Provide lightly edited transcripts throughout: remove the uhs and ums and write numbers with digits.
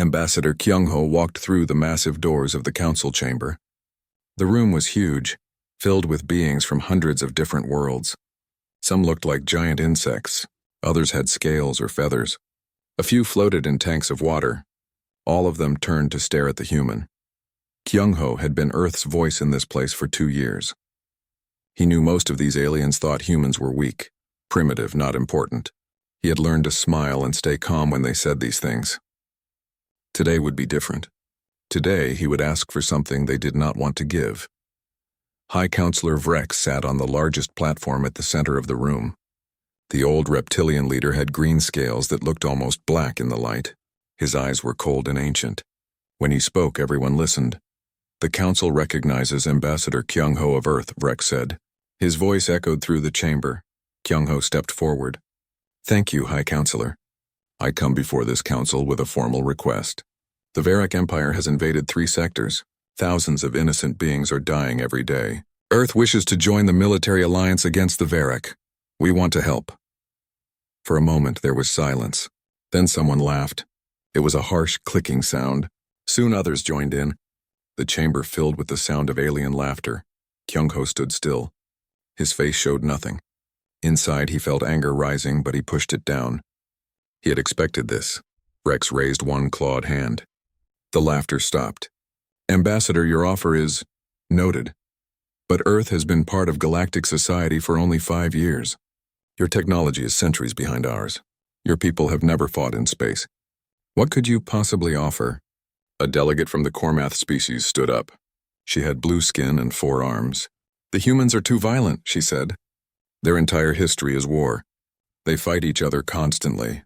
Ambassador Kyung-ho walked through the massive doors of the council chamber. The room was huge, filled with beings from hundreds of different worlds. Some looked like giant insects, others had scales or feathers. A few floated in tanks of water. All of them turned to stare at the human. Kyung-ho had been Earth's voice in this place for 2 years. He knew most of these aliens thought humans were weak, primitive, not important. He had learned to smile and stay calm when they said these things. Today would be different. Today he would ask for something they did not want to give. High Counselor Vrex sat on the largest platform at the center of the room. The old reptilian leader had green scales that looked almost black in the light. His eyes were cold and ancient. When he spoke, everyone listened. The council recognizes Ambassador Kyung-ho of Earth, Vrex said. His voice echoed through the chamber. Kyung-ho stepped forward. Thank you, High Counselor. I come before this council with a formal request. The Varric Empire has invaded 3 sectors. Thousands of innocent beings are dying every day. Earth wishes to join the military alliance against the Varric. We want to help. For a moment there was silence. Then someone laughed. It was a harsh clicking sound. Soon others joined in. The chamber filled with the sound of alien laughter. Kyung-ho stood still. His face showed nothing. Inside he felt anger rising, but he pushed it down. He had expected this. Rex raised one clawed hand. The laughter stopped. Ambassador, your offer is noted. But Earth has been part of galactic society for only 5 years. Your technology is centuries behind ours. Your people have never fought in space. What could you possibly offer? A delegate from the Kormath species stood up. She had blue skin and 4 arms. The humans are too violent, she said. Their entire history is war. They fight each other constantly.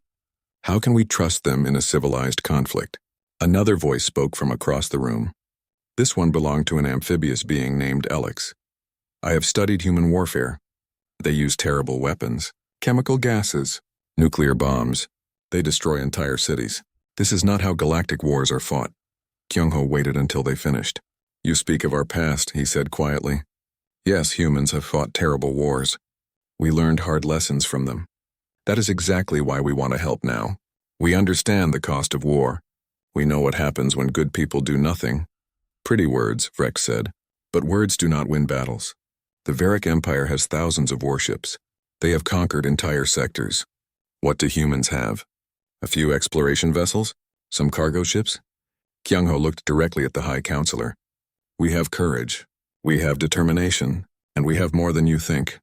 How can we trust them in a civilized conflict? Another voice spoke from across the room. This one belonged to an amphibious being named Alex. I have studied human warfare. They use terrible weapons, chemical gases, nuclear bombs. They destroy entire cities. This is not how galactic wars are fought. Kyung-ho waited until they finished. You speak of our past, he said quietly. Yes, humans have fought terrible wars. We learned hard lessons from them. That is exactly why we want to help now. We understand the cost of war. We know what happens when good people do nothing. Pretty words, Vrex said, but words do not win battles. The Varric Empire has thousands of warships. They have conquered entire sectors. What do humans have? A few exploration vessels? Some cargo ships? Kyung-ho looked directly at the High Counselor. We have courage. We have determination. And we have more than you think.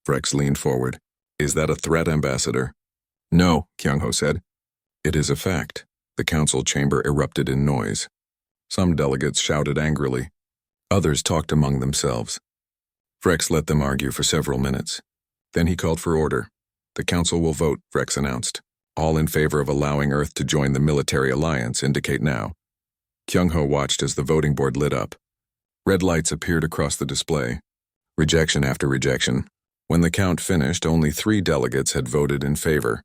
Vrex leaned forward. Is that a threat, Ambassador? No, Kyung-ho said. It is a fact. The council chamber erupted in noise. Some delegates shouted angrily. Others talked among themselves. Vrex let them argue for several minutes. Then he called for order. The council will vote, Vrex announced. All in favor of allowing Earth to join the military alliance indicate now. Kyung-ho watched as the voting board lit up. Red lights appeared across the display. Rejection after rejection. When the count finished, only 3 delegates had voted in favor.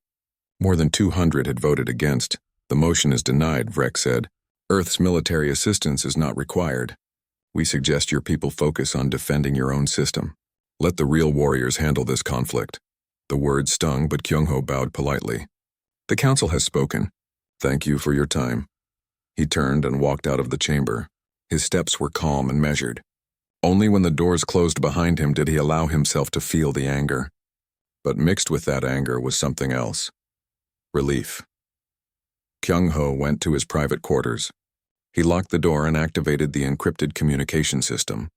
More than 200 had voted against. The motion is denied, Vrex said. Earth's military assistance is not required. We suggest your people focus on defending your own system. Let the real warriors handle this conflict. The words stung, but Kyung-ho bowed politely. The council has spoken. Thank you for your time. He turned and walked out of the chamber. His steps were calm and measured. Only when the doors closed behind him did he allow himself to feel the anger. But mixed with that anger was something else. Relief. Kyung-ho went to his private quarters. He locked the door and activated the encrypted communication system.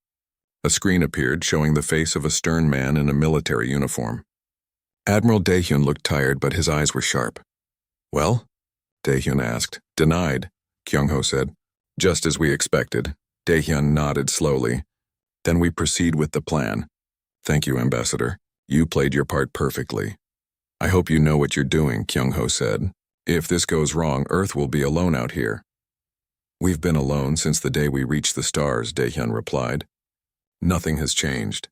A screen appeared showing the face of a stern man in a military uniform. Admiral Daehyun looked tired, but his eyes were sharp. Well? Daehyun asked. Denied, Kyung-ho said. Just as we expected. Daehyun nodded slowly. Then we proceed with the plan. Thank you, Ambassador. You played your part perfectly. I hope you know what you're doing, Kyung-ho said. If this goes wrong, Earth will be alone out here. We've been alone since the day we reached the stars, Daehyun replied. Nothing has changed.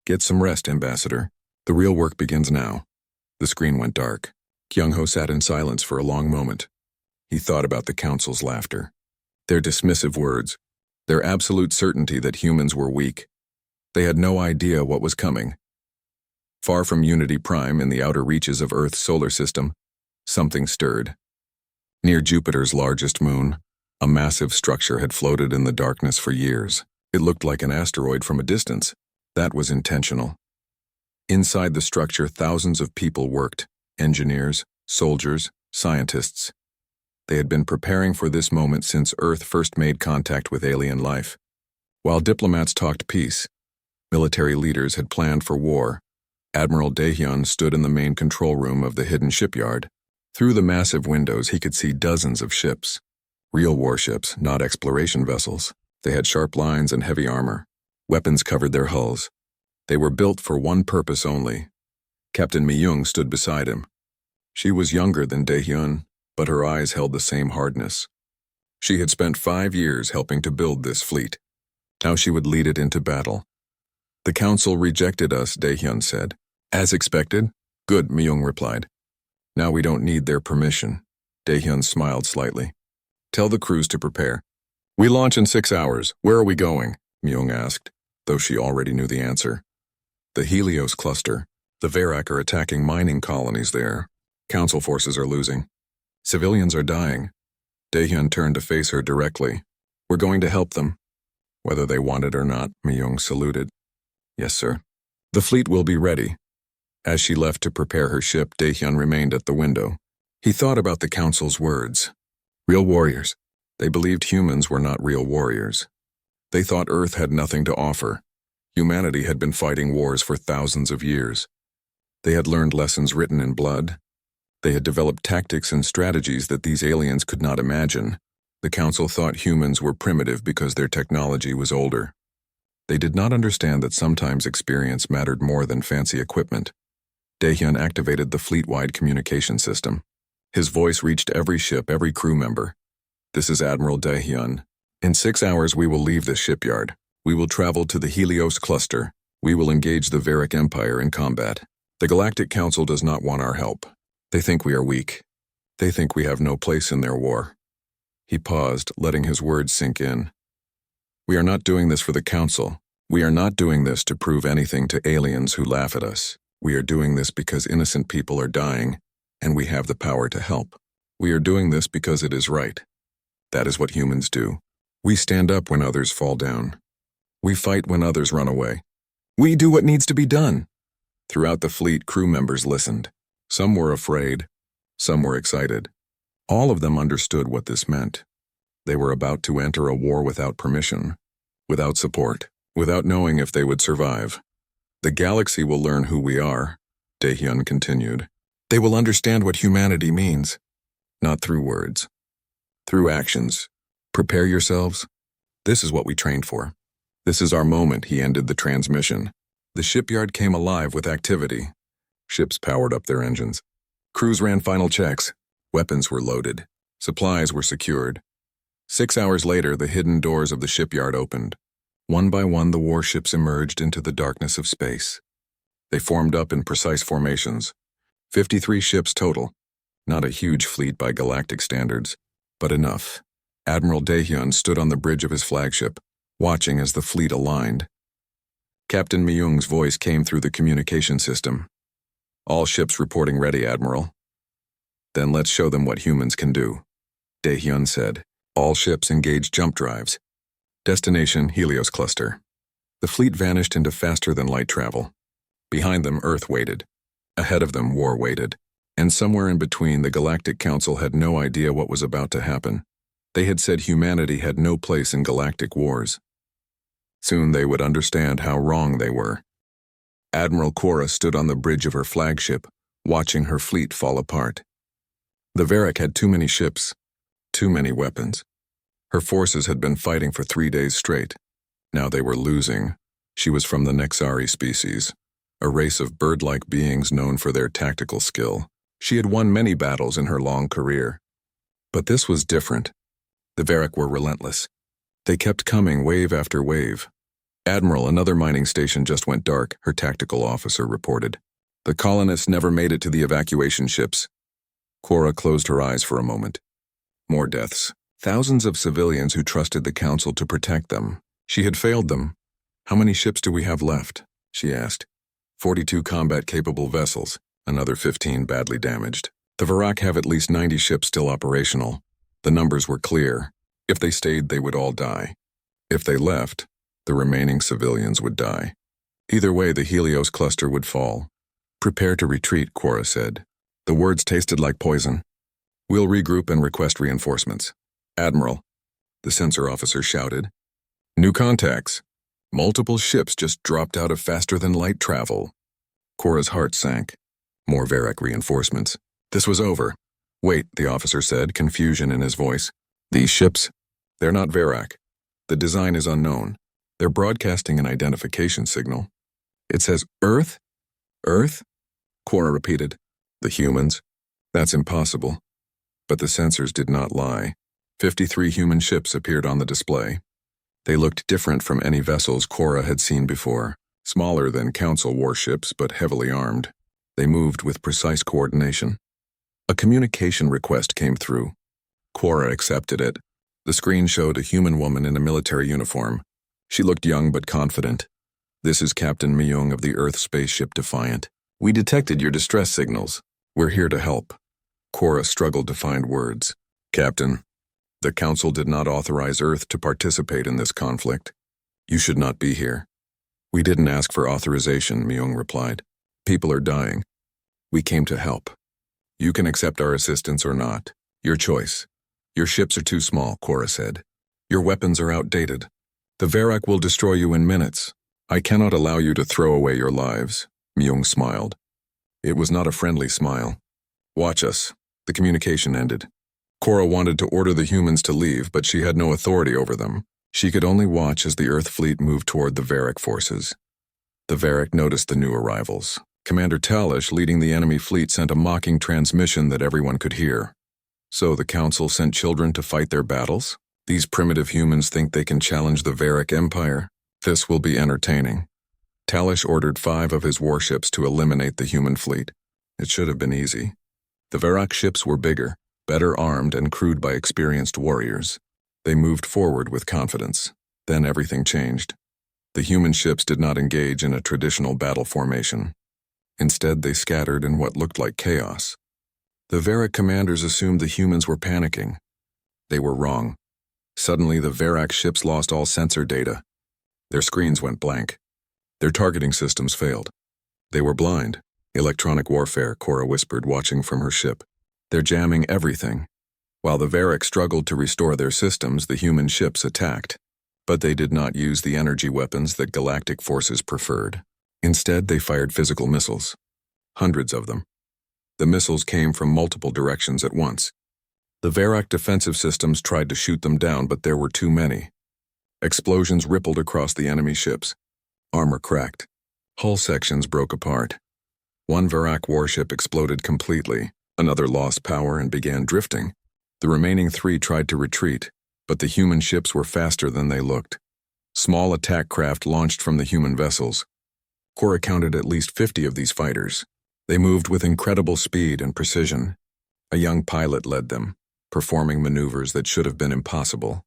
Get some rest, Ambassador. The real work begins now. The screen went dark. Kyung-ho sat in silence for a long moment. He thought about the council's laughter. Their dismissive words. Their absolute certainty that humans were weak. They had no idea what was coming. Far from Unity Prime in the outer reaches of Earth's solar system, something stirred. Near Jupiter's largest moon, a massive structure had floated in the darkness for years. It looked like an asteroid from a distance. That was intentional. Inside the structure, thousands of people worked: engineers, soldiers, scientists. They had been preparing for this moment since Earth first made contact with alien life. While diplomats talked peace, military leaders had planned for war. Admiral Daehyun stood in the main control room of the hidden shipyard. Through the massive windows, he could see dozens of ships. Real warships, not exploration vessels. They had sharp lines and heavy armor. Weapons covered their hulls. They were built for one purpose only. Captain Mi-young stood beside him. She was younger than Daehyun, but her eyes held the same hardness. She had spent 5 years helping to build this fleet. Now she would lead it into battle. "The council rejected us," Daehyun said. "As expected?" "Good," Mi-young replied. "Now we don't need their permission." Daehyun smiled slightly. "Tell the crews to prepare." "We launch in 6 hours. Where are we going?" Mi-young asked, though she already knew the answer. "The Helios cluster. The Varak are attacking mining colonies there. Council forces are losing. Civilians are dying." Daehyun turned to face her directly. "We're going to help them." "Whether they want it or not," Mi-young saluted. "Yes, sir." "The fleet will be ready." As she left to prepare her ship, Daehyun remained at the window. He thought about the council's words. Real warriors. They believed humans were not real warriors. They thought Earth had nothing to offer. Humanity had been fighting wars for thousands of years. They had learned lessons written in blood. They had developed tactics and strategies that these aliens could not imagine. The council thought humans were primitive because their technology was older. They did not understand that sometimes experience mattered more than fancy equipment. Daehyun activated the fleet-wide communication system. His voice reached every ship, every crew member. "This is Admiral Daehyun. In 6 hours we will leave this shipyard. We will travel to the Helios cluster. We will engage the Varak Empire in combat. The Galactic Council does not want our help. They think we are weak. They think we have no place in their war." He paused, letting his words sink in. "We are not doing this for the Council. We are not doing this to prove anything to aliens who laugh at us. We are doing this because innocent people are dying, and we have the power to help. We are doing this because it is right. That is what humans do. We stand up when others fall down. We fight when others run away. We do what needs to be done." Throughout the fleet, crew members listened. Some were afraid. Some were excited. All of them understood what this meant. They were about to enter a war without permission, without support, without knowing if they would survive. "The galaxy will learn who we are," Daehyun continued. "They will understand what humanity means. Not through words. Through actions. Prepare yourselves. This is what we trained for. This is our moment," he ended the transmission. The shipyard came alive with activity. Ships powered up their engines. Crews ran final checks. Weapons were loaded. Supplies were secured. 6 hours later, the hidden doors of the shipyard opened. One by one, the warships emerged into the darkness of space. They formed up in precise formations. 53 ships total. Not a huge fleet by galactic standards, but enough. Admiral Daehyun stood on the bridge of his flagship, watching as the fleet aligned. Captain Mi-young's voice came through the communication system. "All ships reporting ready, Admiral." "Then let's show them what humans can do," Daehyun said. All ships engaged jump drives. Destination, Helios cluster. The fleet vanished into faster-than-light travel. Behind them, Earth waited. Ahead of them, war waited. And somewhere in between, the Galactic Council had no idea what was about to happen. They had said humanity had no place in galactic wars. Soon they would understand how wrong they were. Admiral Quora stood on the bridge of her flagship, watching her fleet fall apart. The Varak had too many ships, too many weapons. Her forces had been fighting for 3 days straight. Now they were losing. She was from the Nexari species, a race of bird-like beings known for their tactical skill. She had won many battles in her long career. But this was different. The Varak were relentless. They kept coming wave after wave. "Admiral, another mining station just went dark," her tactical officer reported. "The colonists never made it to the evacuation ships." Quora closed her eyes for a moment. More deaths. Thousands of civilians who trusted the Council to protect them. She had failed them. "How many ships do we have left?" she asked. 42 combat-capable vessels, another 15 badly damaged. The Varak have at least 90 ships still operational. The numbers were clear. If they stayed, they would all die. If they left, the remaining civilians would die. Either way, the Helios cluster would fall. "Prepare to retreat," Quora said. The words tasted like poison. "We'll regroup and request reinforcements." "Admiral," the sensor officer shouted. "New contacts. Multiple ships just dropped out of faster-than-light travel." Quora's heart sank. More Varrock reinforcements. This was over. "Wait," the officer said, confusion in his voice. "These ships? They're not Varrock. The design is unknown. They're broadcasting an identification signal." "It says Earth? Earth?" Quora repeated. "The humans? That's impossible." But the sensors did not lie. 53 human ships appeared on the display. They looked different from any vessels Quora had seen before, smaller than Council warships but heavily armed. They moved with precise coordination. A communication request came through. Quora accepted it. The screen showed a human woman in a military uniform. She looked young but confident. "This is Captain Myung of the Earth spaceship Defiant. We detected your distress signals. We're here to help." Quora struggled to find words. "Captain, the Council did not authorize Earth to participate in this conflict. You should not be here." "We didn't ask for authorization," Myung replied. "People are dying. We came to help. You can accept our assistance or not. Your choice." "Your ships are too small," Quora said. "Your weapons are outdated. The Varrock will destroy you in minutes. I cannot allow you to throw away your lives." Myung smiled. It was not a friendly smile. "Watch us." The communication ended. Quora wanted to order the humans to leave, but she had no authority over them. She could only watch as the Earth fleet moved toward the Varrock forces. The Varrock noticed the new arrivals. Commander Talish, leading the enemy fleet, sent a mocking transmission that everyone could hear. "So the Council sent children to fight their battles? These primitive humans think they can challenge the Varrock Empire? This will be entertaining." Talish ordered 5 of his warships to eliminate the human fleet. It should have been easy. The Varrock ships were bigger, better armed and crewed by experienced warriors. They moved forward with confidence. Then everything changed. The human ships did not engage in a traditional battle formation. Instead, they scattered in what looked like chaos. The Varrock commanders assumed the humans were panicking. They were wrong. Suddenly, the Varrock ships lost all sensor data. Their screens went blank. Their targeting systems failed. They were blind. "Electronic warfare," Quora whispered, watching from her ship. "They're jamming everything." While the Varrock struggled to restore their systems, the human ships attacked. But they did not use the energy weapons that Galactic forces preferred. Instead, they fired physical missiles. Hundreds of them. The missiles came from multiple directions at once. The Varrock defensive systems tried to shoot them down, but there were too many. Explosions rippled across the enemy ships. Armor cracked. Hull sections broke apart. One Varrock warship exploded completely. Another lost power and began drifting. The remaining 3 tried to retreat, but the human ships were faster than they looked. Small attack craft launched from the human vessels. Quora counted at least 50 of these fighters. They moved with incredible speed and precision. A young pilot led them, performing maneuvers that should have been impossible.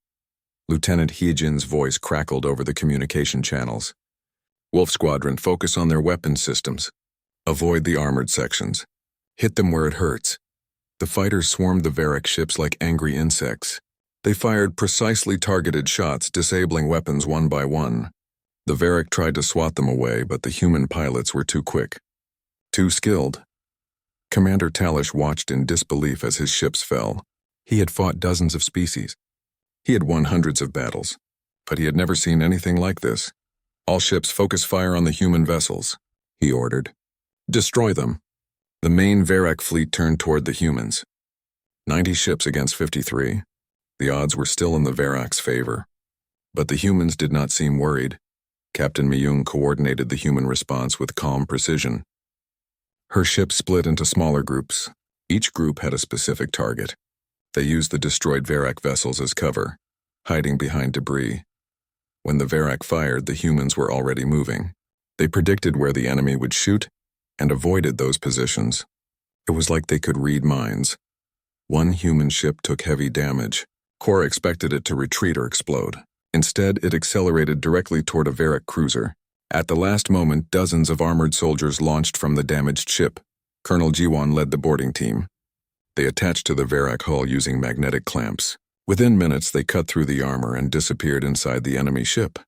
Lieutenant Hyejin's voice crackled over the communication channels. "Wolf Squadron, focus on their weapon systems. Avoid the armored sections. Hit them where it hurts." The fighters swarmed the Varrock ships like angry insects. They fired precisely targeted shots, disabling weapons one by one. The Varrock tried to swat them away, but the human pilots were too quick. Too skilled. Commander Talish watched in disbelief as his ships fell. He had fought dozens of species. He had won hundreds of battles, but he had never seen anything like this. "All ships focus fire on the human vessels," he ordered. "Destroy them." The main Varrock fleet turned toward the humans. 90 ships against 53. The odds were still in the Varrock's favor. But the humans did not seem worried. Captain Myung coordinated the human response with calm precision. Her ships split into smaller groups. Each group had a specific target. They used the destroyed Varrock vessels as cover, hiding behind debris. When the Varrock fired, the humans were already moving. They predicted where the enemy would shoot and avoided those positions. It was like they could read minds. One human ship took heavy damage. Quora expected it to retreat or explode. Instead, it accelerated directly toward a Varrock cruiser. At the last moment, dozens of armored soldiers launched from the damaged ship. Colonel Jiwon led the boarding team. They attached to the Varak hull using magnetic clamps. Within minutes, they cut through the armor and disappeared inside the enemy ship.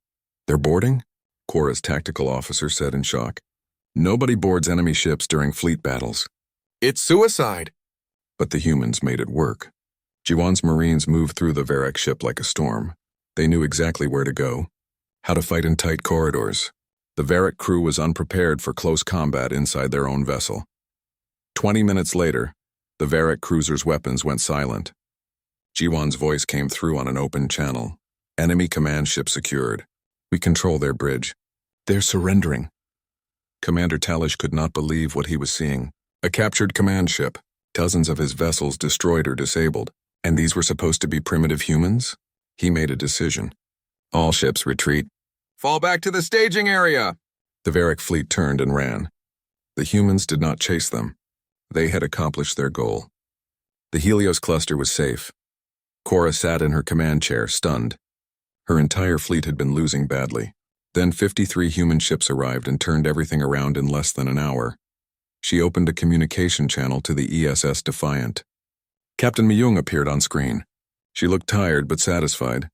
"They're boarding?" Cora's tactical officer said in shock. "Nobody boards enemy ships during fleet battles." It's suicide. But the humans made it work. Jiwan's Marines moved through the Varak ship like a storm. They knew exactly where to go, how to fight in tight corridors. The Varak crew was unprepared for close combat inside their own vessel. 20 minutes later, the Varak cruiser's weapons went silent. Jiwan's voice came through on an open channel. "Enemy command ship secured. We control their bridge. They're surrendering." Commander Talish could not believe what he was seeing. A captured command ship, dozens of his vessels destroyed or disabled, and these were supposed to be primitive humans? He made a decision. "All ships retreat." Fall back to the staging area. The Varak fleet turned and ran. The humans did not chase them. They had accomplished their goal. The Helios cluster was safe. Cora sat in her command chair, stunned. Her entire fleet had been losing badly. Then 53 human ships arrived and turned everything around in less than an hour. She opened a communication channel to the ESS Defiant. Captain Myung appeared on screen. She looked tired but satisfied.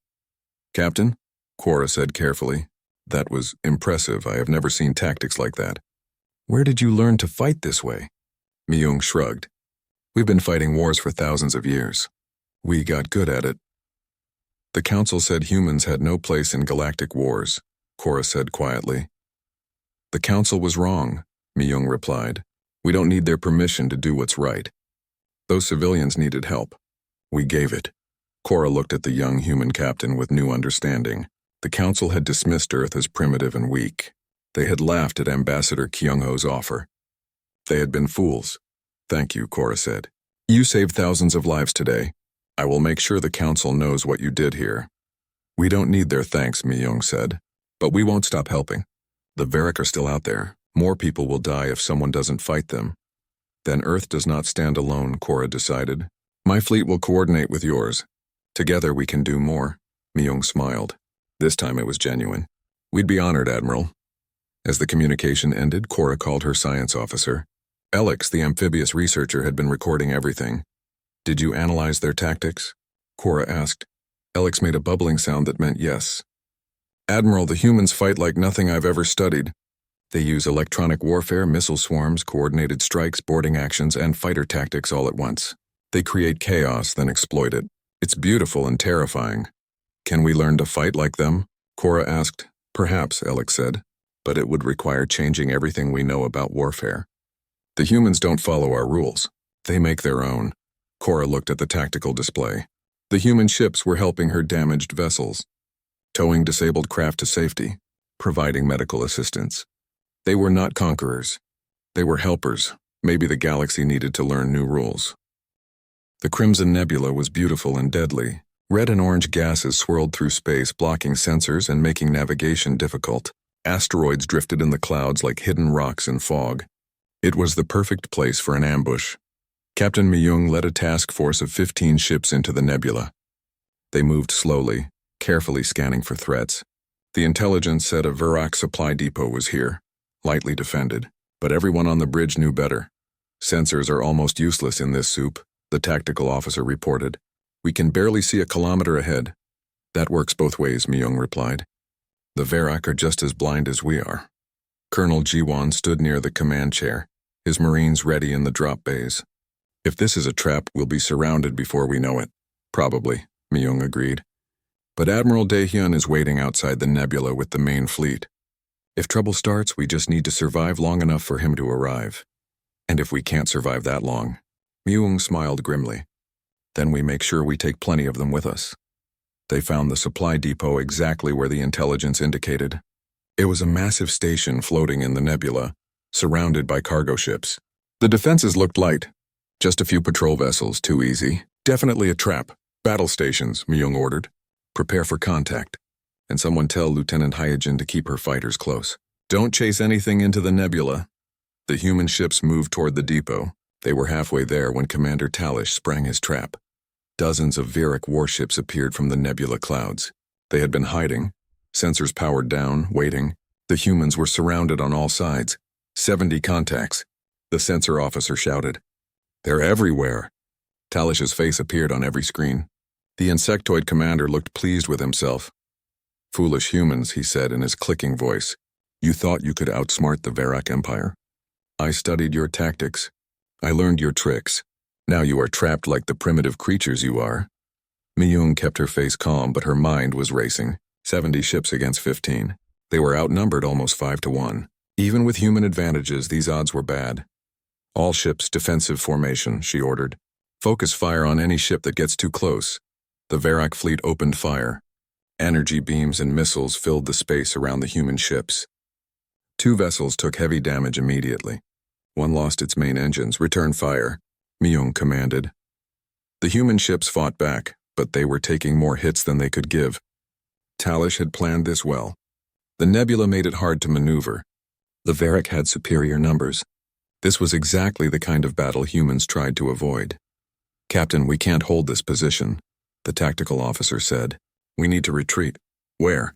"Captain," Cora said carefully. "That was impressive. I have never seen tactics like that." "Where did you learn to fight this way?" Myung shrugged. "We've been fighting wars for thousands of years. We got good at it." "The Council said humans had no place in galactic wars," Cora said quietly. "The Council was wrong," Myung replied. "We don't need their permission to do what's right. Those civilians needed help. We gave it." Cora looked at the young human captain with new understanding. The Council had dismissed Earth as primitive and weak. They had laughed at Ambassador Kyung-ho's offer. They had been fools. "Thank you," Cora said. "You saved thousands of lives today. I will make sure the Council knows what you did here." "We don't need their thanks," Myung said. "But we won't stop helping. The Varak are still out there. More people will die if someone doesn't fight them." "Then Earth does not stand alone," Cora decided. "My fleet will coordinate with yours. Together we can do more." Myung smiled. This time it was genuine. "We'd be honored, Admiral." As the communication ended, Cora called her science officer. Alex, the amphibious researcher, had been recording everything. "Did you analyze their tactics?" Cora asked. Alex made a bubbling sound that meant yes. "Admiral, the humans fight like nothing I've ever studied. They use electronic warfare, missile swarms, coordinated strikes, boarding actions, and fighter tactics all at once. They create chaos, then exploit it. It's beautiful and terrifying." "Can we learn to fight like them?" Cora asked. "Perhaps," Alex said, "but it would require changing everything we know about warfare. The humans don't follow our rules. They make their own." Cora looked at the tactical display. The human ships were helping her damaged vessels, towing disabled craft to safety, providing medical assistance. They were not conquerors. They were helpers. Maybe the galaxy needed to learn new rules. The Crimson Nebula was beautiful and deadly. Red and orange gases swirled through space, blocking sensors and making navigation difficult. Asteroids drifted in the clouds like hidden rocks in fog. It was the perfect place for an ambush. Captain Myung led a task force of 15 ships into the nebula. They moved slowly, carefully scanning for threats. The intelligence said a Varak supply depot was here, lightly defended, but everyone on the bridge knew better. "Sensors are almost useless in this soup," the tactical officer reported. "We can barely see a kilometer ahead." "That works both ways," Myung replied. "The Varak are just as blind as we are." Colonel Jiwan stood near the command chair, his Marines ready in the drop bays. "If this is a trap, we'll be surrounded before we know it." "Probably," Myung agreed. "But Admiral Daehyun is waiting outside the nebula with the main fleet. If trouble starts, we just need to survive long enough for him to arrive. And if we can't survive that long," Myung smiled grimly, "then we make sure we take plenty of them with us." They found the supply depot exactly where the intelligence indicated. It was a massive station floating in the nebula, surrounded by cargo ships. The defenses looked light. Just a few patrol vessels, too easy. "Definitely a trap. Battle stations," Myung ordered. "Prepare for contact. And someone tell Lieutenant Hyojin to keep her fighters close. Don't chase anything into the nebula." The human ships moved toward the depot. They were halfway there when Commander Talish sprang his trap. Dozens of Varak warships appeared from the nebula clouds. They had been hiding, sensors powered down, waiting. The humans were surrounded on all sides. 70 contacts. The sensor officer shouted. "They're everywhere." Talish's face appeared on every screen. The insectoid commander looked pleased with himself. "Foolish humans," he said in his clicking voice. "You thought you could outsmart the Varak Empire. I studied your tactics. I learned your tricks. Now you are trapped like the primitive creatures you are." Myung kept her face calm, but her mind was racing. 70 ships against 15. They were outnumbered almost 5-1. Even with human advantages, these odds were bad. "All ships, defensive formation," she ordered. "Focus fire on any ship that gets too close." The Varak fleet opened fire. Energy beams and missiles filled the space around the human ships. 2 vessels took heavy damage immediately. One lost its main engines. "Return fire," Myung commanded. The human ships fought back, but they were taking more hits than they could give. Talish had planned this well. The nebula made it hard to maneuver. The Varak had superior numbers. This was exactly the kind of battle humans tried to avoid. "Captain, we can't hold this position," the tactical officer said. "We need to retreat." "Where?"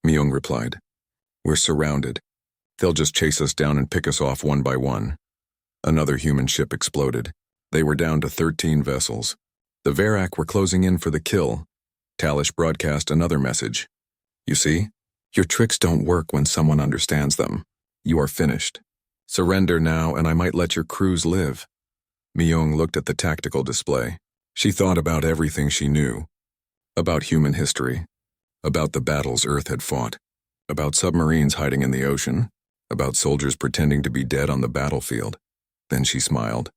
Myung replied. "We're surrounded. They'll just chase us down and pick us off one by one." Another human ship exploded. They were down to 13 vessels. The Varak were closing in for the kill. Talish broadcast another message. "You see? Your tricks don't work when someone understands them. You are finished. Surrender now and I might let your crews live." Myung looked at the tactical display. She thought about everything she knew. About human history. About the battles Earth had fought. About submarines hiding in the ocean. About soldiers pretending to be dead on the battlefield. Then she smiled.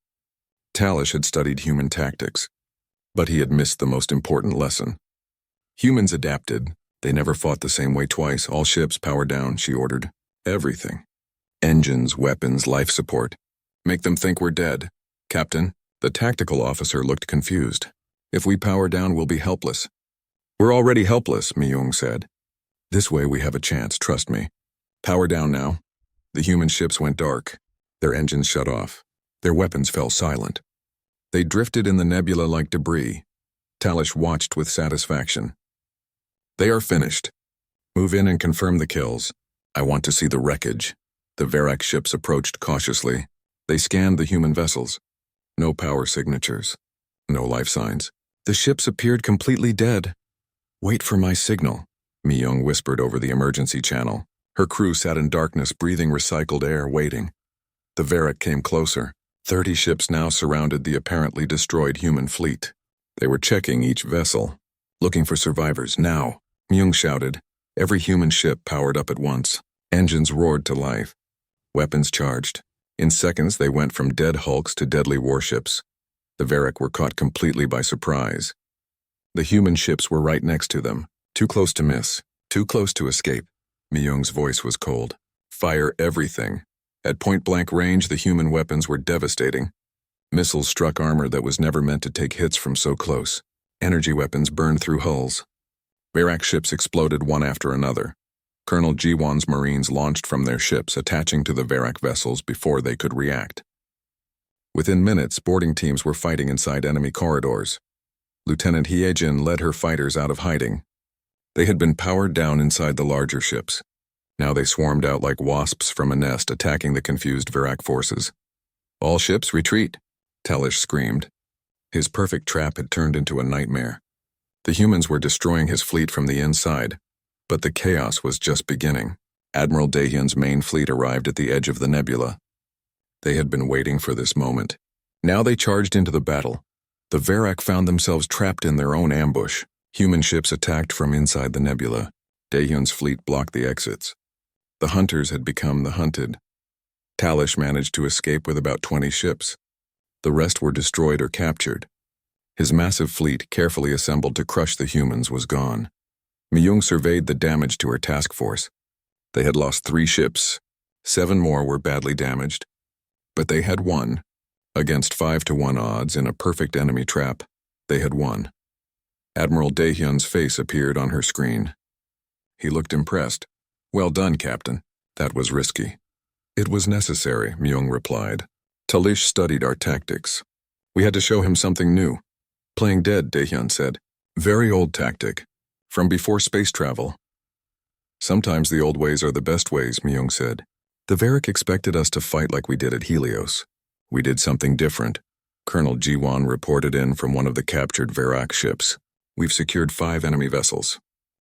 Talish had studied human tactics, but he had missed the most important lesson. Humans adapted. They never fought the same way twice. "All ships, power down," she ordered. "Everything. Engines, weapons, life support. Make them think we're dead." "Captain," the tactical officer looked confused. "If we power down, we'll be helpless." "We're already helpless," Myung said. "This way we have a chance, trust me. Power down now." The human ships went dark. Their engines shut off. Their weapons fell silent. They drifted in the nebula like debris. Talish watched with satisfaction. "They are finished. Move in and confirm the kills. I want to see the wreckage." The Varak ships approached cautiously. They scanned the human vessels. No power signatures. No life signs. The ships appeared completely dead. "Wait for my signal," Myung whispered over the emergency channel. Her crew sat in darkness, breathing recycled air, waiting. The Varak came closer. 30 ships now surrounded the apparently destroyed human fleet. They were checking each vessel, looking for survivors. "Now," Myung shouted. Every human ship powered up at once. Engines roared to life. Weapons charged. In seconds, they went from dead hulks to deadly warships. The Varak were caught completely by surprise. The human ships were right next to them. Too close to miss. Too close to escape. Myung's voice was cold. "Fire everything." At point-blank range, the human weapons were devastating. Missiles struck armor that was never meant to take hits from so close. Energy weapons burned through hulls. Varak ships exploded one after another. Colonel Jiwon's Marines launched from their ships, attaching to the Varak vessels before they could react. Within minutes, boarding teams were fighting inside enemy corridors. Lieutenant Hyejin led her fighters out of hiding. They had been powered down inside the larger ships. Now they swarmed out like wasps from a nest, attacking the confused Varak forces. "All ships, retreat," Talish screamed. His perfect trap had turned into a nightmare. The humans were destroying his fleet from the inside, but the chaos was just beginning. Admiral Daehyun's main fleet arrived at the edge of the nebula. They had been waiting for this moment. Now they charged into the battle. The Varak found themselves trapped in their own ambush. Human ships attacked from inside the nebula. Daehyun's fleet blocked the exits. The hunters had become the hunted. Talish managed to escape with about 20 ships. The rest were destroyed or captured. His massive fleet, carefully assembled to crush the humans, was gone. Myung surveyed the damage to her task force. They had lost 3 ships. 7 more were badly damaged. But they had won. Against 5-1 odds in a perfect enemy trap, they had won. Admiral Daehyun's face appeared on her screen. He looked impressed. "Well done, Captain. That was risky." "It was necessary," Myung replied. "Talish studied our tactics. We had to show him something new." "Playing dead," Daehyun said. "Very old tactic. From before space travel." "Sometimes the old ways are the best ways," Myung said. "The Varak expected us to fight like we did at Helios. We did something different. Colonel Jiwan reported in from one of the captured Verak ships. We've secured 5 enemy vessels.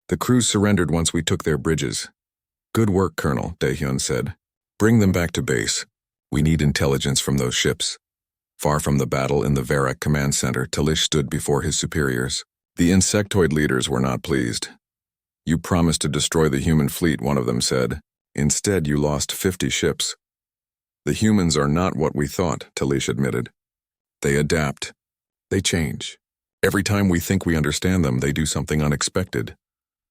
The crews surrendered once we took their bridges. Good work, Colonel, Daehyun said. Bring them back to base. We need intelligence from those ships. Far from the battle in the Verak command center, Talish stood before his superiors. The insectoid leaders were not pleased. You promised to destroy the human fleet, one of them said. Instead, you lost 50 ships. The humans are not what we thought, Talish admitted. They adapt. They change. Every time we think we understand them, they do something unexpected.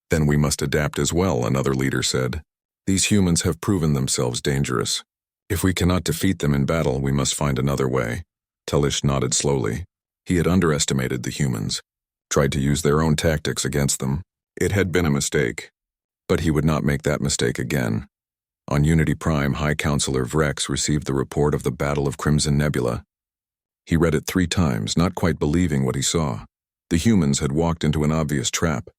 Then we must adapt as well, another leader said. These humans have proven themselves dangerous. If we cannot defeat them in battle, we must find another way. Talish nodded slowly. He had underestimated the humans, tried to use their own tactics against them. It had been a mistake, but he would not make that mistake again. On Unity Prime, High Counselor Vrex received the report of the Battle of Crimson Nebula. He read it 3 times, not quite believing what he saw. The humans had walked into an obvious trap.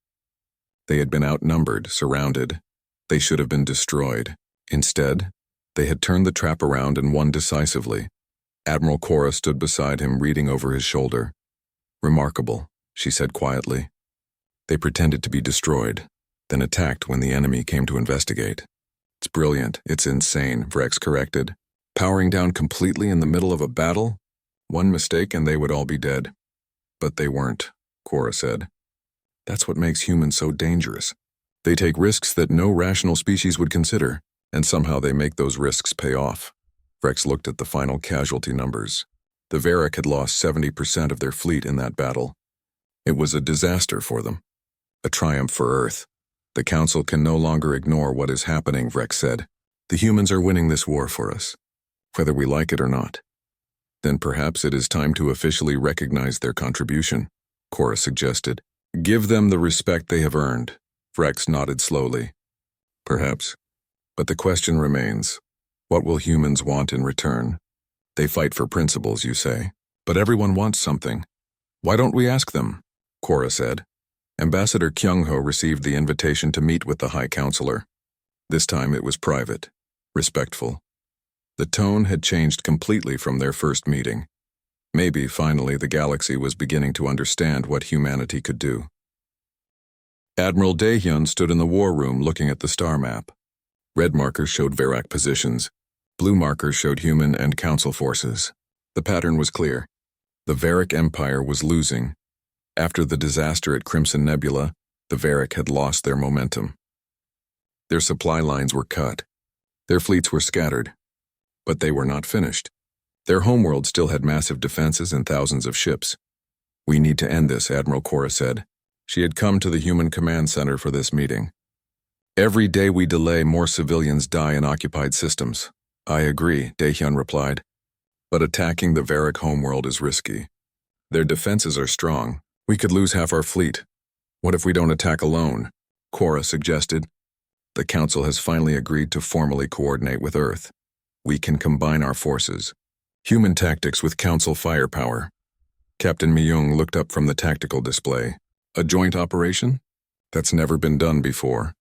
They had been outnumbered, surrounded. They should have been destroyed. Instead, they had turned the trap around and won decisively. Admiral Cora stood beside him, reading over his shoulder. Remarkable, she said quietly. They pretended to be destroyed, then attacked when the enemy came to investigate. It's brilliant, it's insane, Vrex corrected. Powering down completely in the middle of a battle? One mistake and they would all be dead. But they weren't, Cora said. That's what makes humans so dangerous. They take risks that no rational species would consider, and somehow they make those risks pay off. Vrex looked at the final casualty numbers. The Verak had lost 70% of their fleet in that battle. It was a disaster for them. A triumph for Earth. The Council can no longer ignore what is happening, Vrex said. The humans are winning this war for us, whether we like it or not. Then perhaps it is time to officially recognize their contribution, Cora suggested. Give them the respect they have earned. Vrex nodded slowly. Perhaps. But the question remains, what will humans want in return? They fight for principles, you say. But everyone wants something. Why don't we ask them? Cora said. Ambassador Kyung-ho received the invitation to meet with the High Counselor. This time it was private, respectful. The tone had changed completely from their first meeting. Maybe, finally, the galaxy was beginning to understand what humanity could do. Admiral Daehyun stood in the war room looking at the star map. Red markers showed Verak positions. Blue markers showed human and council forces. The pattern was clear. The Verak Empire was losing. After the disaster at Crimson Nebula, the Verak had lost their momentum. Their supply lines were cut. Their fleets were scattered. But they were not finished. Their homeworld still had massive defenses and thousands of ships. We need to end this, Admiral Cora said. She had come to the Human Command Center for this meeting. Every day we delay, more civilians die in occupied systems. I agree, Daehyun replied. But attacking the Verak homeworld is risky. Their defenses are strong. We could lose half our fleet. What if we don't attack alone? Cora suggested. The Council has finally agreed to formally coordinate with Earth. We can combine our forces. Human tactics with Council firepower. Captain Myung looked up from the tactical display. A joint operation? That's never been done before.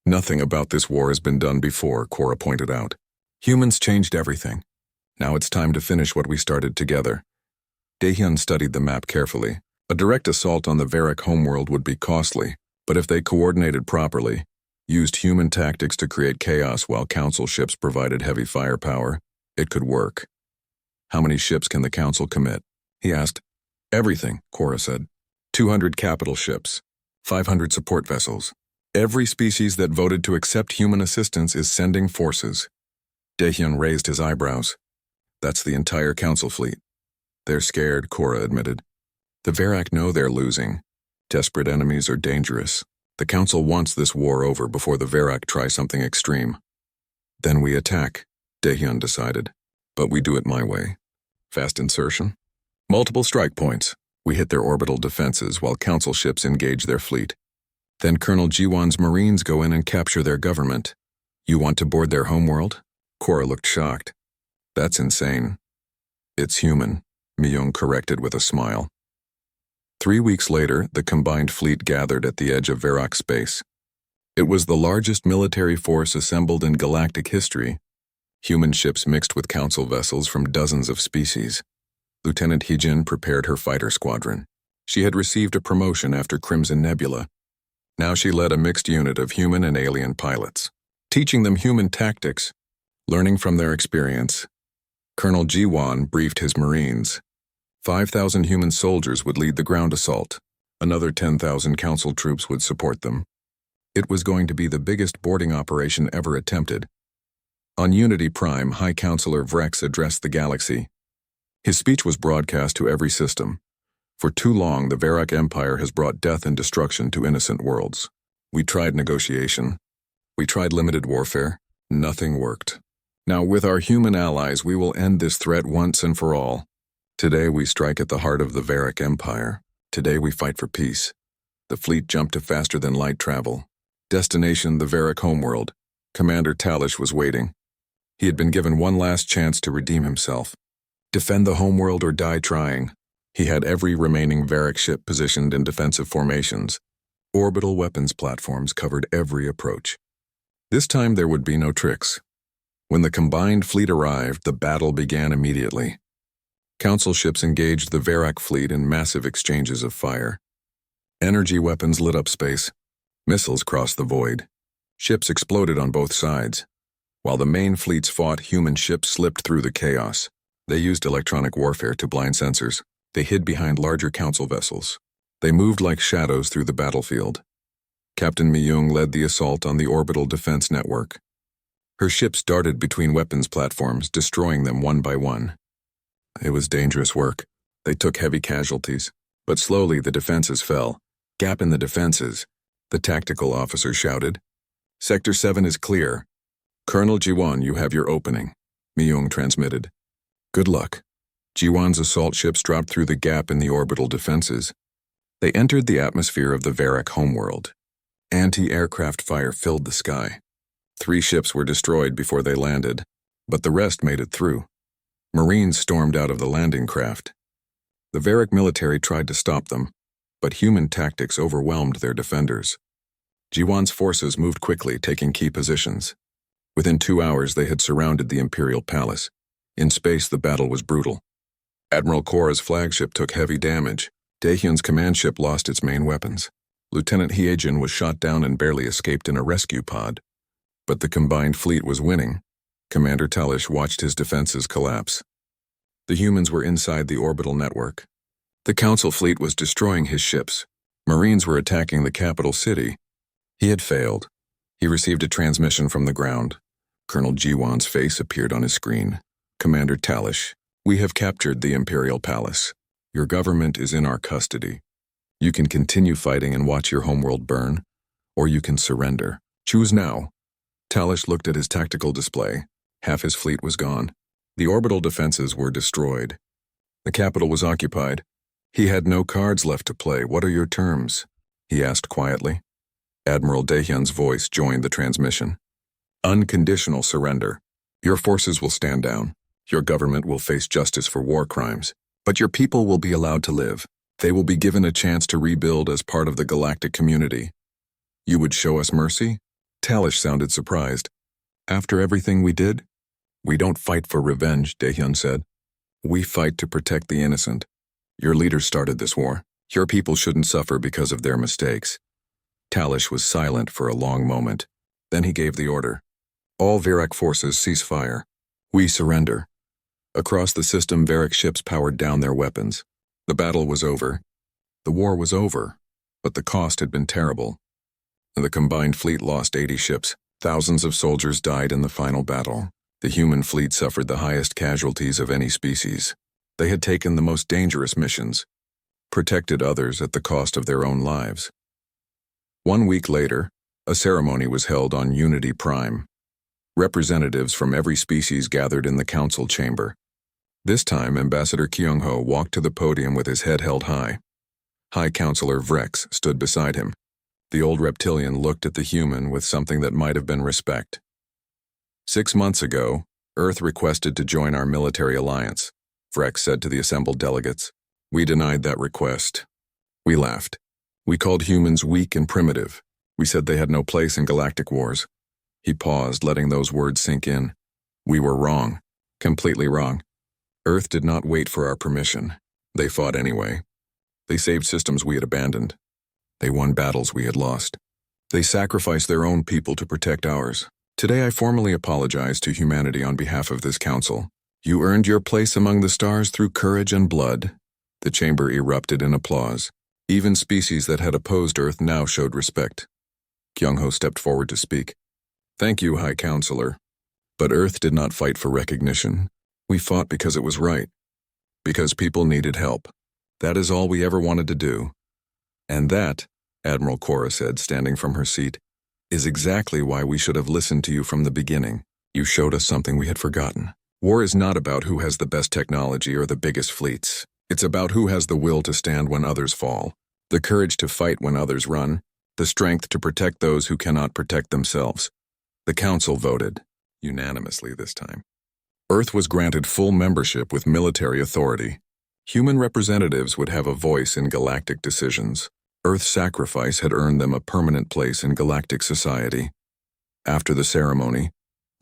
Nothing about this war has been done before, Cora pointed out. Humans changed everything. Now it's time to finish what we started together. Daehyun studied the map carefully. A direct assault on the Verak homeworld would be costly, but if they coordinated properly, used human tactics to create chaos while Council ships provided heavy firepower, it could work. How many ships can the Council commit? He asked. Everything, Cora said. 200 capital ships, 500 support vessels. Every species that voted to accept human assistance is sending forces. Daehyun raised his eyebrows. That's the entire Council fleet. They're scared, Cora admitted. The Verak know they're losing. Desperate enemies are dangerous. The Council wants this war over before the Verak try something extreme. Then we attack, Daehyun decided. But we do it my way. Fast insertion. Multiple strike points. We hit their orbital defenses while Council ships engage their fleet. Then Colonel Jiwan's Marines go in and capture their government. You want to board their homeworld? Cora looked shocked. That's insane. It's human, Myung corrected with a smile. 3 weeks later, the combined fleet gathered at the edge of Verak space. It was the largest military force assembled in galactic history. Human ships mixed with Council vessels from dozens of species. Lieutenant Hijin prepared her fighter squadron. She had received a promotion after Crimson Nebula. Now she led a mixed unit of human and alien pilots, teaching them human tactics, learning from their experience. Colonel Jiwan briefed his Marines. 5,000 human soldiers would lead the ground assault. Another 10,000 council troops would support them. It was going to be the biggest boarding operation ever attempted. On Unity Prime, High Counselor Vrex addressed the galaxy. His speech was broadcast to every system. For too long, the Varak Empire has brought death and destruction to innocent worlds. We tried negotiation. We tried limited warfare. Nothing worked. Now, with our human allies, we will end this threat once and for all. Today, we strike at the heart of the Varak Empire. Today, we fight for peace. The fleet jumped to faster-than-light travel. Destination, the Varak homeworld. Commander Talish was waiting. He had been given one last chance to redeem himself. Defend the homeworld or die trying. He had every remaining Varak ship positioned in defensive formations. Orbital weapons platforms covered every approach. This time there would be no tricks. When the combined fleet arrived, the battle began immediately. Council ships engaged the Varak fleet in massive exchanges of fire. Energy weapons lit up space. Missiles crossed the void. Ships exploded on both sides. While the main fleets fought, human ships slipped through the chaos. They used electronic warfare to blind sensors. They hid behind larger council vessels. They moved like shadows through the battlefield. Captain Myung led the assault on the orbital defense network. Her ships darted between weapons platforms, destroying them one by one. It was dangerous work. They took heavy casualties. But slowly the defenses fell. Gap in the defenses, the tactical officer shouted. Sector 7 is clear. Colonel Jiwan, you have your opening, Myung transmitted. Good luck. Jiwan's assault ships dropped through the gap in the orbital defenses. They entered the atmosphere of the Varak homeworld. Anti-aircraft fire filled the sky. 3 ships were destroyed before they landed, but the rest made it through. Marines stormed out of the landing craft. The Varak military tried to stop them, but human tactics overwhelmed their defenders. Jiwan's forces moved quickly, taking key positions. Within 2 hours, they had surrounded the Imperial Palace. In space, the battle was brutal. Admiral Korra's flagship took heavy damage. Daehyun's command ship lost its main weapons. Lieutenant Hyejin was shot down and barely escaped in a rescue pod. But the combined fleet was winning. Commander Talish watched his defenses collapse. The humans were inside the orbital network. The Council fleet was destroying his ships. Marines were attacking the capital city. He had failed. He received a transmission from the ground. Colonel Jiwan's face appeared on his screen. Commander Talish, we have captured the Imperial Palace. Your government is in our custody. You can continue fighting and watch your homeworld burn, or you can surrender. Choose now. Talish looked at his tactical display. Half his fleet was gone. The orbital defenses were destroyed. The capital was occupied. He had no cards left to play. What are your terms? He asked quietly. Admiral Daehyun's voice joined the transmission. Unconditional surrender. Your forces will stand down. Your government will face justice for war crimes. But your people will be allowed to live. They will be given a chance to rebuild as part of the galactic community. You would show us mercy? Talish sounded surprised. After everything we did? We don't fight for revenge, Daehyun said. We fight to protect the innocent. Your leaders started this war. Your people shouldn't suffer because of their mistakes. Talish was silent for a long moment. Then he gave the order. All Varak forces cease fire. We surrender. Across the system, Varak ships powered down their weapons. The battle was over. The war was over, but the cost had been terrible. The combined fleet lost 80 ships. Thousands of soldiers died in the final battle. The human fleet suffered the highest casualties of any species. They had taken the most dangerous missions, protected others at the cost of their own lives. 1 week later, a ceremony was held on Unity Prime. Representatives from every species gathered in the council chamber. This time, Ambassador Kyung-ho walked to the podium with his head held high. High Counselor Vrex stood beside him. The old reptilian looked at the human with something that might have been respect. 6 months ago, Earth requested to join our military alliance, Vrex said to the assembled delegates. We denied that request. We laughed. We called humans weak and primitive. We said they had no place in galactic wars. He paused, letting those words sink in. We were wrong. Completely wrong. Earth did not wait for our permission. They fought anyway. They saved systems we had abandoned. They won battles we had lost. They sacrificed their own people to protect ours. Today I formally apologize to humanity on behalf of this council. You earned your place among the stars through courage and blood. The chamber erupted in applause. Even species that had opposed Earth now showed respect. Kyung-ho stepped forward to speak. Thank you, High Counselor. But Earth did not fight for recognition. We fought because it was right. Because people needed help. That is all we ever wanted to do. And that, Admiral Cora said, standing from her seat, is exactly why we should have listened to you from the beginning. You showed us something we had forgotten. War is not about who has the best technology or the biggest fleets. It's about who has the will to stand when others fall, the courage to fight when others run, the strength to protect those who cannot protect themselves. The Council voted, unanimously this time. Earth was granted full membership with military authority. Human representatives would have a voice in galactic decisions. Earth's sacrifice had earned them a permanent place in galactic society. After the ceremony,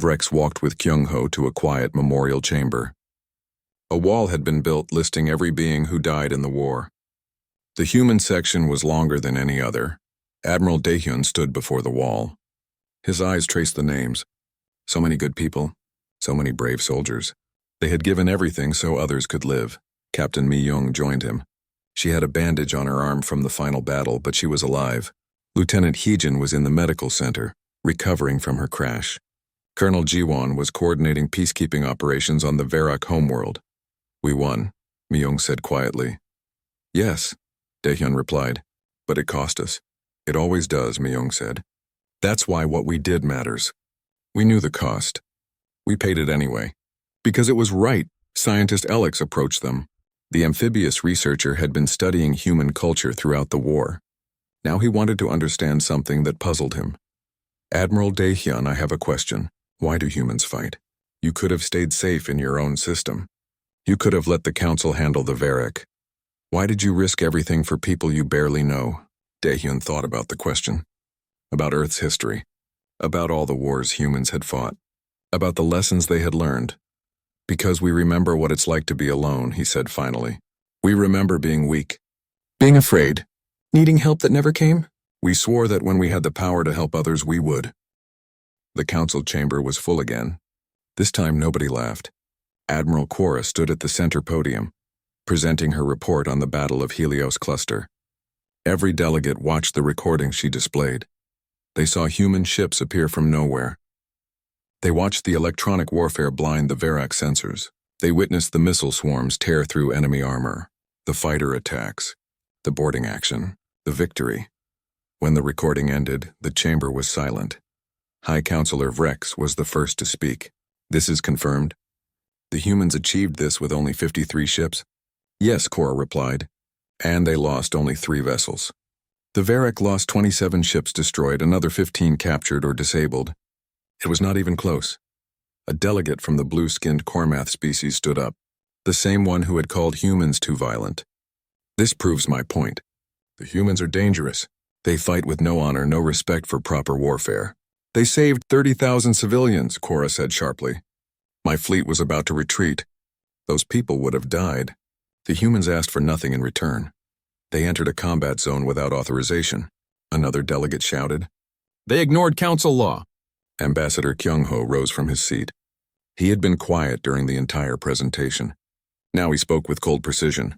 Vrex walked with Kyung-ho to a quiet memorial chamber. A wall had been built listing every being who died in the war. The human section was longer than any other. Admiral Daehyun stood before the wall. His eyes traced the names. So many good people, so many brave soldiers. They had given everything so others could live. Captain Mi-young joined him. She had a bandage on her arm from the final battle, but she was alive. Lieutenant Heejin was in the medical center, recovering from her crash. Colonel Jiwon was coordinating peacekeeping operations on the Verak homeworld. We won, Mi-young said quietly. Yes, Daehyun replied, but it cost us. It always does, Mi-young said. That's why what we did matters. We knew the cost. We paid it anyway. Because it was right, scientist Alex approached them. The amphibious researcher had been studying human culture throughout the war. Now he wanted to understand something that puzzled him. Admiral Daehyun, I have a question. Why do humans fight? You could have stayed safe in your own system. You could have let the Council handle the Verak. Why did you risk everything for people you barely know? Daehyun thought about the question. About Earth's history. About all the wars humans had fought. About the lessons they had learned. Because we remember what it's like to be alone, he said finally. We remember being weak. Being afraid. Needing help that never came. We swore that when we had the power to help others, we would. The council chamber was full again. This time nobody laughed. Admiral Cora stood at the center podium, presenting her report on the Battle of Helios Cluster. Every delegate watched the recording she displayed. They saw human ships appear from nowhere. They watched the electronic warfare blind the Verak sensors. They witnessed the missile swarms tear through enemy armor, the fighter attacks, the boarding action, the victory. When the recording ended, the chamber was silent. High Counselor Vrex was the first to speak. This is confirmed. The humans achieved this with only 53 ships? Yes, Cora replied. And they lost only 3 vessels. The Verak lost 27 ships destroyed, another 15 captured or disabled. It was not even close. A delegate from the blue-skinned Kormath species stood up, the same one who had called humans too violent. This proves my point. The humans are dangerous. They fight with no honor, no respect for proper warfare. They saved 30,000 civilians, Cora said sharply. My fleet was about to retreat. Those people would have died. The humans asked for nothing in return. They entered a combat zone without authorization. Another delegate shouted. They ignored council law. Ambassador Kyung-ho rose from his seat. He had been quiet during the entire presentation. Now he spoke with cold precision.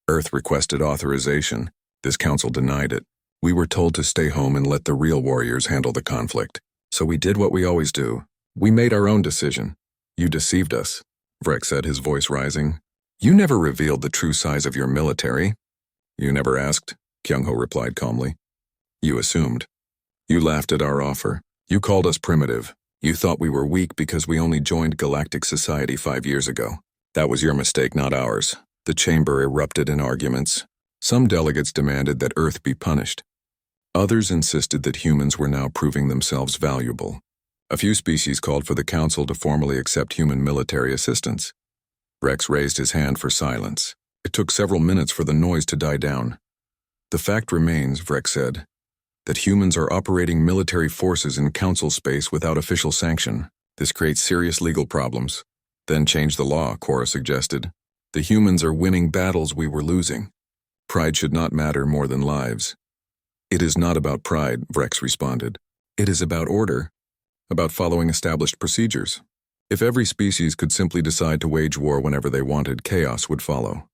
Earth requested authorization. This council denied it. We were told to stay home and let the real warriors handle the conflict. So we did what we always do. We made our own decision. You deceived us, Vrex said, his voice rising. You never revealed the true size of your military. You never asked, Kyung-ho replied calmly. You assumed. You laughed at our offer. You called us primitive. You thought we were weak because we only joined Galactic Society 5 years ago. That was your mistake, not ours. The chamber erupted in arguments. Some delegates demanded that Earth be punished. Others insisted that humans were now proving themselves valuable. A few species called for the Council to formally accept human military assistance. Rex raised his hand for silence. It took several minutes for the noise to die down. The fact remains, Vrex said, that humans are operating military forces in Council space without official sanction. This creates serious legal problems. Then change the law, Cora suggested. The humans are winning battles we were losing. Pride should not matter more than lives. It is not about pride, Vrex responded. It is about order, about following established procedures. If every species could simply decide to wage war whenever they wanted, chaos would follow.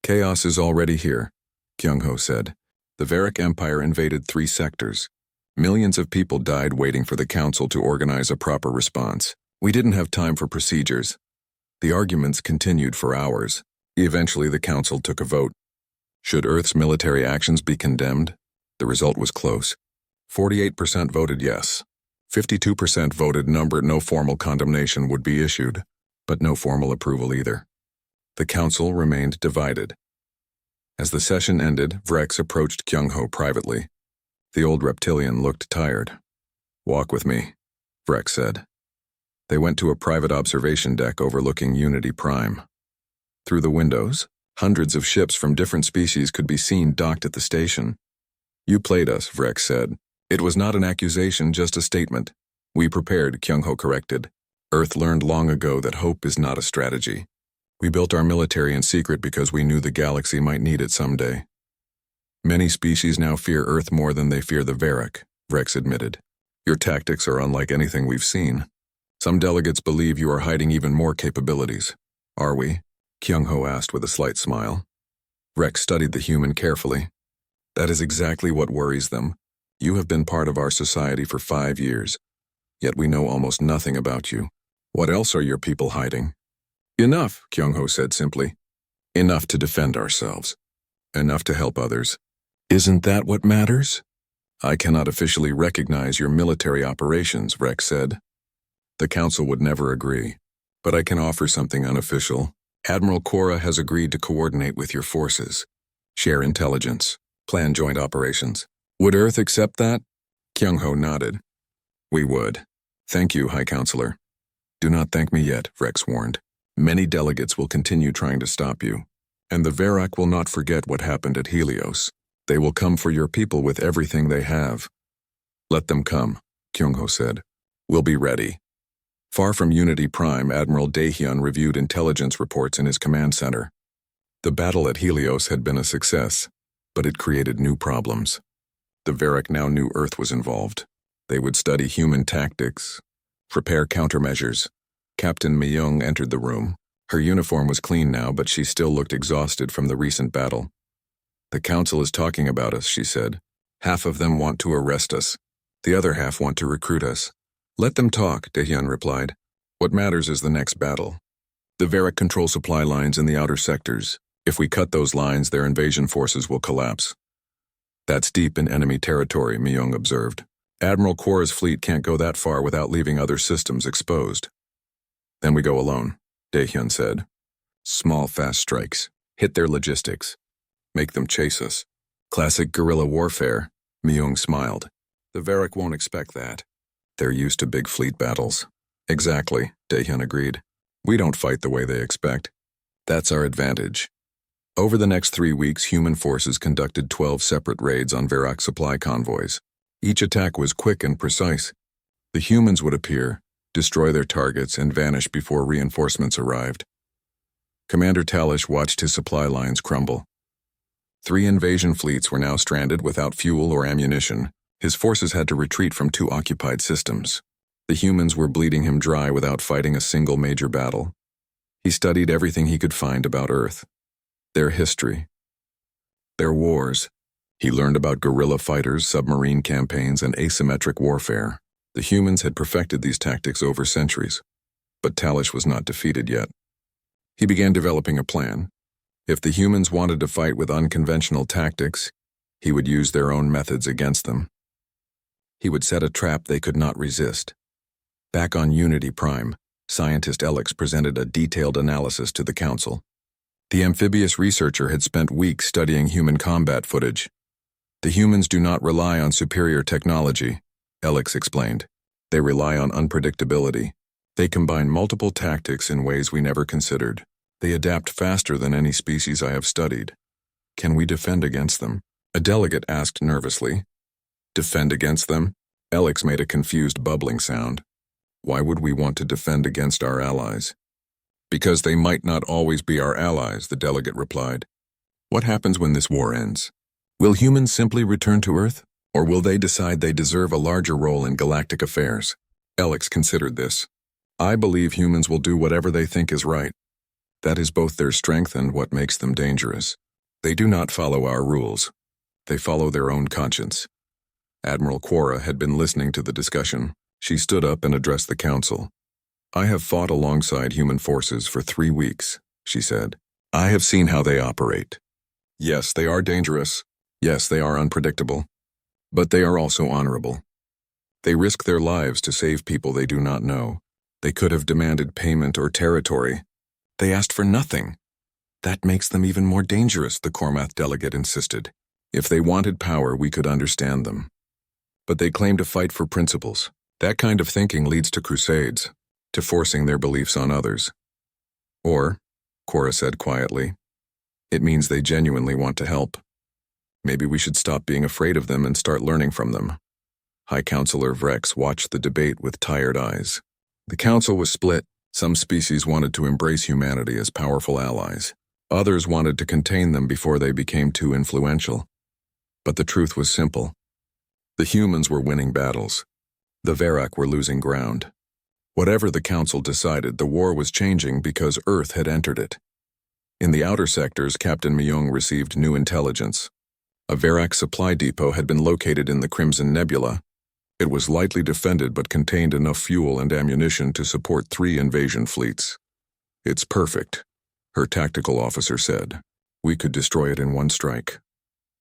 Chaos is already here, Kyung-ho said. The Varick Empire invaded 3 sectors. Millions of people died waiting for the Council to organize a proper response. We didn't have time for procedures. The arguments continued for hours. Eventually, the Council took a vote. Should Earth's military actions be condemned? The result was close. 48% voted yes. 52% voted no formal condemnation would be issued, but no formal approval either. The Council remained divided. As the session ended, Vrex approached Kyung-ho privately. The old reptilian looked tired. "Walk with me," Vrex said. They went to a private observation deck overlooking Unity Prime. Through the windows, hundreds of ships from different species could be seen docked at the station. "You played us," Vrex said. "It was not an accusation, just a statement." "We prepared," Kyung-ho corrected. "Earth learned long ago that hope is not a strategy. We built our military in secret because we knew the galaxy might need it someday." "Many species now fear Earth more than they fear the Varick," Vrex admitted. "Your tactics are unlike anything we've seen. Some delegates believe you are hiding even more capabilities." "Are we?" Kyung-ho asked with a slight smile. Vrex studied the human carefully. "That is exactly what worries them. You have been part of our society for 5 years, yet we know almost nothing about you. What else are your people hiding?" "Enough," Kyung-ho said simply. "Enough to defend ourselves. Enough to help others. Isn't that what matters?" "I cannot officially recognize your military operations," Vrex said. "The Council would never agree, but I can offer something unofficial. Admiral Cora has agreed to coordinate with your forces, share intelligence, plan joint operations. Would Earth accept that?" Kyung-ho nodded. "We would. Thank you, High Counselor." "Do not thank me yet," Vrex warned. "Many delegates will continue trying to stop you, and the Varick will not forget what happened at Helios. They will come for your people with everything they have." "Let them come," Kyung-ho said. "We'll be ready." Far from Unity Prime, Admiral Daehyun reviewed intelligence reports in his command center. The battle at Helios had been a success, but it created new problems. The Varick now knew Earth was involved. They would study human tactics, prepare countermeasures. Captain Myung entered the room. Her uniform was clean now, but she still looked exhausted from the recent battle. "The Council is talking about us," she said. "Half of them want to arrest us. The other half want to recruit us." "Let them talk," Daehyun replied. "What matters is the next battle. The Varick control supply lines in the outer sectors. If we cut those lines, their invasion forces will collapse." "That's deep in enemy territory," Myung observed. "Admiral Cora's fleet can't go that far without leaving other systems exposed." "Then we go alone," Daehyun said. "Small, fast strikes. Hit their logistics. Make them chase us." "Classic guerrilla warfare," Myung smiled. "The Varick won't expect that. They're used to big fleet battles." "Exactly," Daehyun agreed. "We don't fight the way they expect. That's our advantage." Over the next 3 weeks, human forces conducted 12 separate raids on Varick supply convoys. Each attack was quick and precise. The humans would appear, destroy their targets, and vanish before reinforcements arrived. Commander Talish watched his supply lines crumble. 3 invasion fleets were now stranded without fuel or ammunition. His forces had to retreat from 2 occupied systems. The humans were bleeding him dry without fighting a single major battle. He studied everything he could find about Earth. Their history. Their wars. He learned about guerrilla fighters, submarine campaigns, and asymmetric warfare. The humans had perfected these tactics over centuries. But Talish was not defeated yet. He began developing a plan. If the humans wanted to fight with unconventional tactics, he would use their own methods against them. He would set a trap they could not resist. Back on Unity Prime, scientist Alex presented a detailed analysis to the Council. The amphibious researcher had spent weeks studying human combat footage. "The humans do not rely on superior technology," Alex explained. "They rely on unpredictability. They combine multiple tactics in ways we never considered. They adapt faster than any species I have studied. Can we defend against them?" A delegate asked nervously. "Defend against them?" Alex made a confused bubbling sound. "Why would we want to defend against our allies?" Because they might not always be our allies, the delegate replied. What happens when this war ends? Will humans simply return to Earth? Or will they decide they deserve a larger role in galactic affairs? Alex considered this. I believe humans will do whatever they think is right. That is both their strength and what makes them dangerous. They do not follow our rules. They follow their own conscience. Admiral Quora had been listening to the discussion. She stood up and addressed the council. I have fought alongside human forces for 3 weeks, she said. I have seen how they operate. Yes, they are dangerous. Yes, they are unpredictable. But they are also honorable. They risk their lives to save people they do not know. They could have demanded payment or territory. They asked for nothing. That makes them even more dangerous, the Cormath delegate insisted. If they wanted power, we could understand them. But they claim to fight for principles. That kind of thinking leads to crusades, to forcing their beliefs on others. Or, Cora said quietly, it means they genuinely want to help. Maybe we should stop being afraid of them and start learning from them. High Counselor Vrex watched the debate with tired eyes. The council was split. Some species wanted to embrace humanity as powerful allies. Others wanted to contain them before they became too influential. But the truth was simple. The humans were winning battles. The Verak were losing ground. Whatever the council decided, the war was changing because Earth had entered it. In the outer sectors, Captain Myung received new intelligence. A Verak supply depot had been located in the Crimson Nebula. It was lightly defended but contained enough fuel and ammunition to support 3 invasion fleets. It's perfect, her tactical officer said. We could destroy it in one strike.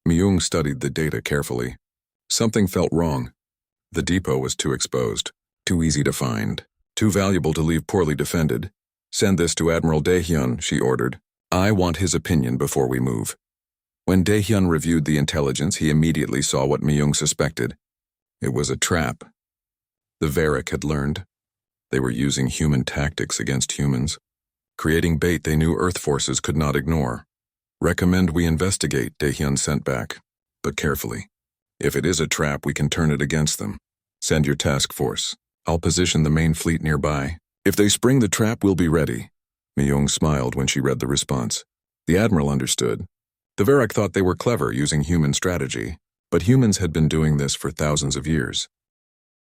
Myung studied the data carefully. Something felt wrong. The depot was too exposed, too easy to find, too valuable to leave poorly defended. Send this to Admiral Daehyun, she ordered. I want his opinion before we move. When Daehyun reviewed the intelligence, he immediately saw what Myung suspected. It was a trap. The Verak had learned. They were using human tactics against humans, creating bait they knew Earth forces could not ignore. Recommend we investigate, Daehyun sent back, but carefully. If it is a trap, we can turn it against them. Send your task force. I'll position the main fleet nearby. If they spring the trap, we'll be ready. Myung smiled when she read the response. The Admiral understood. The Verak thought they were clever using human strategy, but humans had been doing this for thousands of years.